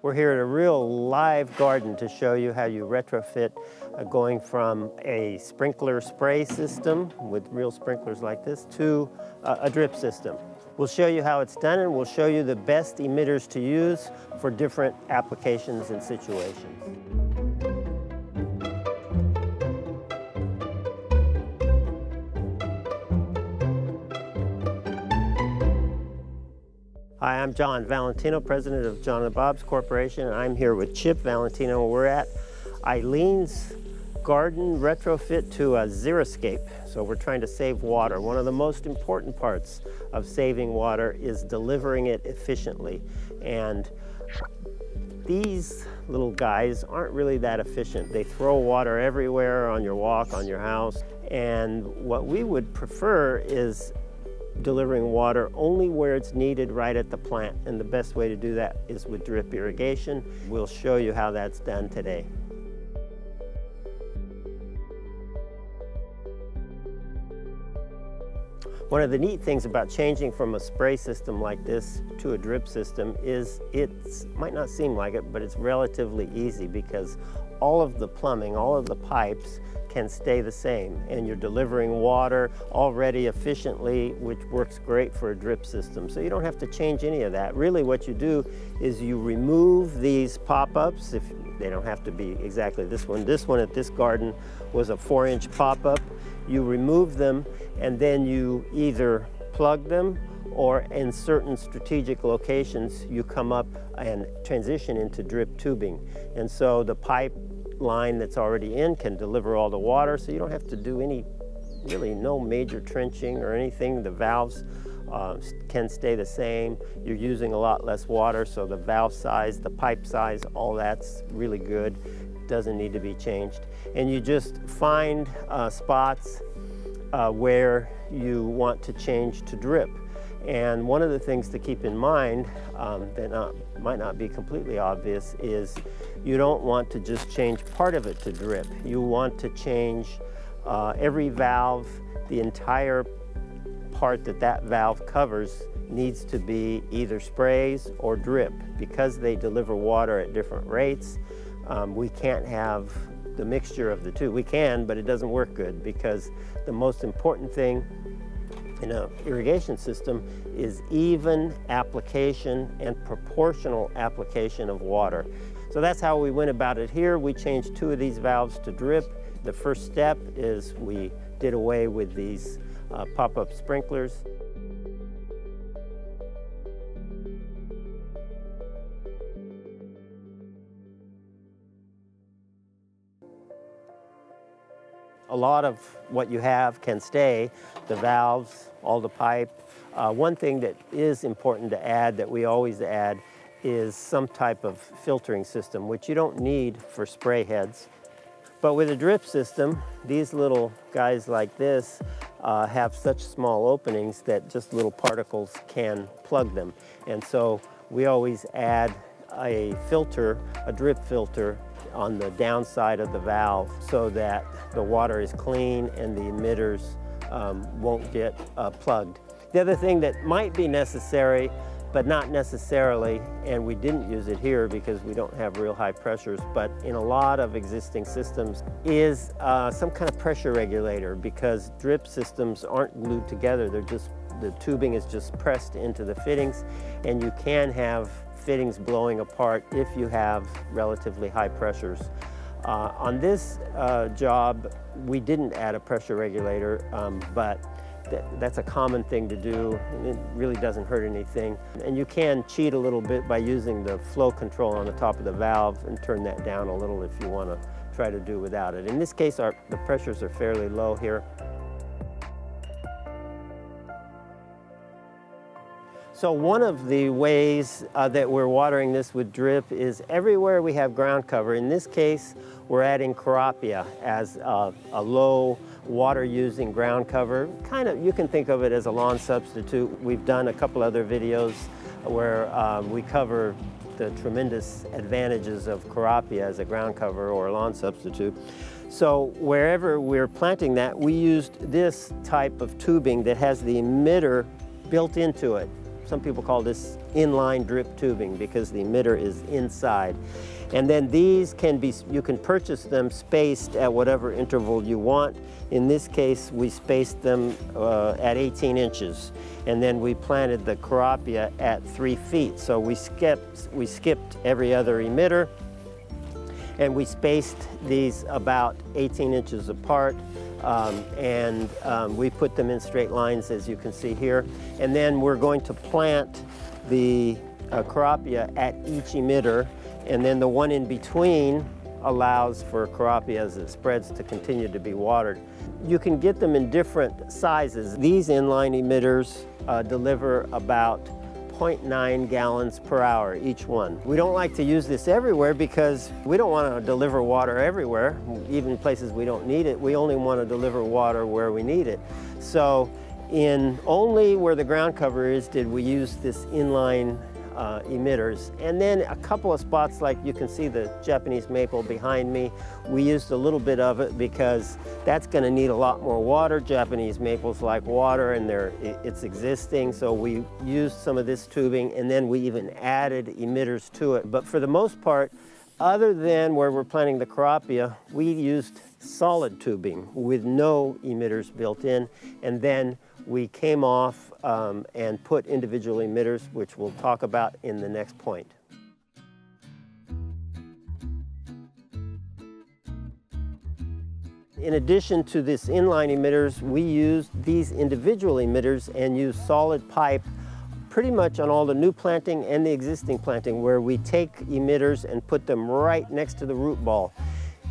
We're here at a real live garden to show you how you retrofit going from a sprinkler spray system with real sprinklers like this to a drip system. We'll show you how it's done, and we'll show you the best emitters to use for different applications and situations. Hi, I'm John Valentino, president of John and Bobs Corporation, and I'm here with Chip Valentino. We're at Eileen's garden retrofit to a xeriscape. So we're trying to save water. One of the most important parts of saving water is delivering it efficiently. And these little guys aren't really that efficient. They throw water everywhere on your walk, on your house. And what we would prefer is delivering water only where it's needed right at the plant. And the best way to do that is with drip irrigation. We'll show you how that's done today. One of the neat things about changing from a spray system like this to a drip system is it might not seem like it, but it's relatively easy because all of the plumbing, all of the pipes can stay the same, and you're delivering water already efficiently, which works great for a drip system. So you don't have to change any of that. Really what you do is you remove these pop-ups. If they don't have to be exactly this one. This one at this garden was a 4-inch pop-up. You remove them, and then you either plug them, or in certain strategic locations, you come up and transition into drip tubing. And so the pipe line that's already in can deliver all the water, so you don't have to do really no major trenching or anything. The valves can stay the same. You're using a lot less water, so the valve size, the pipe size, all that's really good. Doesn't need to be changed. And you just find spots where you want to change to drip. And one of the things to keep in mind that might not be completely obvious is you don't want to just change part of it to drip. You want to change every valve. The entire part that valve covers needs to be either sprays or drip. Because they deliver water at different rates, we can't have the mixture of the two. We can, but it doesn't work good, because the most important thing in an irrigation system is even application and proportional application of water. So that's how we went about it here. We changed 2 of these valves to drip. The first step is we did away with these pop-up sprinklers. A lot of what you have can stay, the valves, all the pipe. One thing that is important to add, that we always add, is some type of filtering system, which you don't need for spray heads. But with a drip system, these little guys like this have such small openings that just little particles can plug them. And so we always add a filter, a drip filter, on the downside of the valve so that the water is clean and the emitters won't get plugged. The other thing that might be necessary, but not necessarily, and we didn't use it here because we don't have real high pressures, but in a lot of existing systems, is some kind of pressure regulator, because drip systems aren't glued together. The tubing is just pressed into the fittings, and you can have fittings blowing apart if you have relatively high pressures. On this job, we didn't add a pressure regulator, but that's a common thing to do, and it really doesn't hurt anything. And you can cheat a little bit by using the flow control on the top of the valve and turn that down a little if you want to try to do without it. In this case, the pressures are fairly low here. So one of the ways that we're watering this with drip is everywhere we have ground cover. In this case, we're adding Carapia as a low water-using ground cover. You can think of it as a lawn substitute. We've done a couple other videos where we cover the tremendous advantages of Carapia as a ground cover or a lawn substitute. So wherever we're planting that, we used this type of tubing that has the emitter built into it. some people call this inline drip tubing because the emitter is inside. And then these can be, you can purchase them spaced at whatever interval you want. In this case, we spaced them at 18 inches. And then we planted the Carapia at 3 feet. So we skipped every other emitter. And we spaced these about 18 inches apart. We put them in straight lines, as you can see here. And then we're going to plant the Carapia at each emitter, and then the one in between allows for Carapia as it spreads to continue to be watered. You can get them in different sizes. These inline emitters deliver about 0.9 gallons per hour each one. We don't like to use this everywhere because we don't want to deliver water everywhere, even places we don't need it. We only want to deliver water where we need it. So in only where the ground cover is did we use this inline emitters. And then a couple of spots, like you can see the Japanese maple behind me, we used a little bit of it because that's going to need a lot more water. Japanese maples like water, and it's existing, so we used some of this tubing, and then we even added emitters to it. But for the most part, other than where we're planting the Carapia, we used solid tubing with no emitters built in, and then we came off and put individual emitters, which we'll talk about in the next point. In addition to this inline emitters, we used these individual emitters and used solid pipe pretty much on all the new planting and the existing planting, where we take emitters and put them right next to the root ball.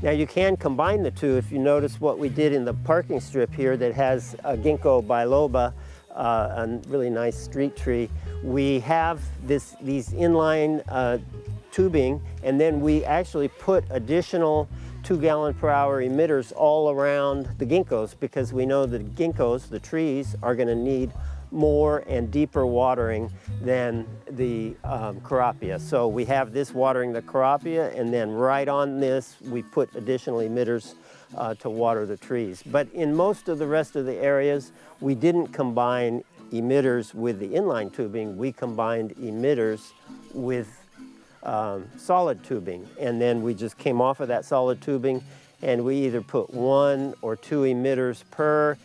Now you can combine the two. If you notice what we did in the parking strip here that has a ginkgo biloba, a really nice street tree, we have these inline tubing, and then we actually put additional 2 gallon per hour emitters all around the ginkgos, because we know that ginkgos, the trees, are going to need more and deeper watering than the Carapia. So we have this watering the Carapia, and then right on this we put additional emitters to water the trees. But in most of the rest of the areas, we didn't combine emitters with the inline tubing. We combined emitters with solid tubing, and then we just came off of that solid tubing, and we either put 1 or 2 emitters per.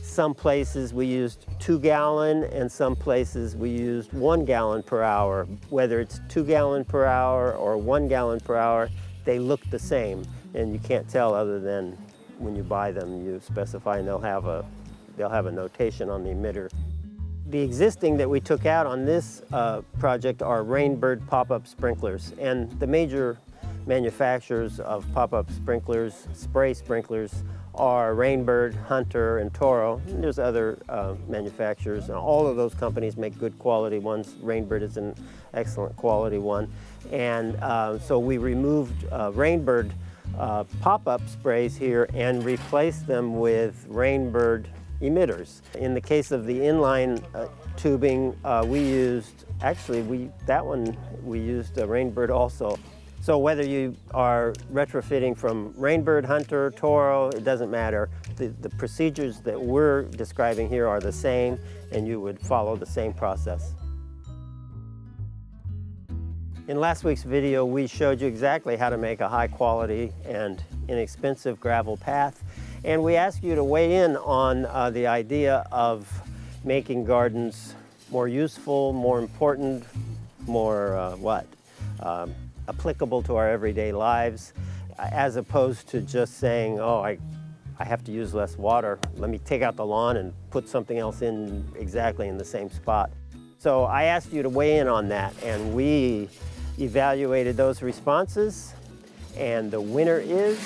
Some places we used 2 gallon, and some places we used 1 gallon per hour. Whether it's 2 gallon per hour or 1 gallon per hour, they look the same, and you can't tell other than when you buy them, you specify, and they'll have a notation on the emitter. The existing that we took out on this project are Rainbird pop-up sprinklers, and the major manufacturers of pop-up sprinklers, spray sprinklers, are Rainbird, Hunter, and Toro. And there's other manufacturers, and all of those companies make good quality ones. Rainbird is an excellent quality one. And so we removed Rainbird pop-up sprays here and replaced them with Rainbird emitters. In the case of the inline tubing, we used, that one we used Rainbird also. So whether you are retrofitting from Rainbird, Hunter, Toro, it doesn't matter. The procedures that we're describing here are the same, and you would follow the same process. In last week's video, we showed you exactly how to make a high quality and inexpensive gravel path, and we asked you to weigh in on the idea of making gardens more useful, more important, more applicable to our everyday lives, as opposed to just saying, oh, I have to use less water. Let me take out the lawn and put something else in exactly in the same spot. So I asked you to weigh in on that, and we evaluated those responses, and the winner is...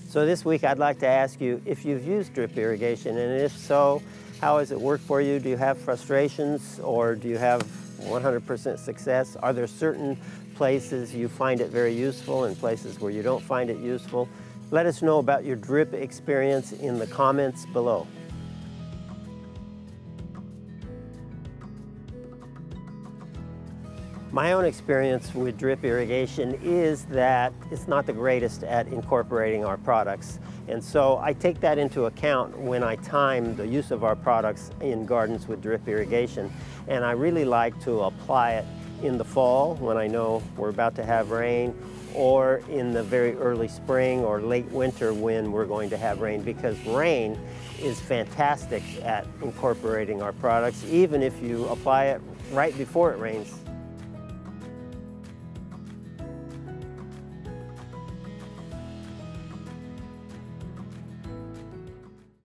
So this week I'd like to ask you if you've used drip irrigation, and if so, how has it worked for you? Do you have frustrations, or do you have 100% success? Are there certain places you find it very useful and places where you don't find it useful? Let us know about your drip experience in the comments below. My own experience with drip irrigation is that it's not the greatest at incorporating our products. And so I take that into account when I time the use of our products in gardens with drip irrigation. And I really like to apply it in the fall when I know we're about to have rain, or in the very early spring or late winter when we're going to have rain, because rain is fantastic at incorporating our products. Even if you apply it right before it rains,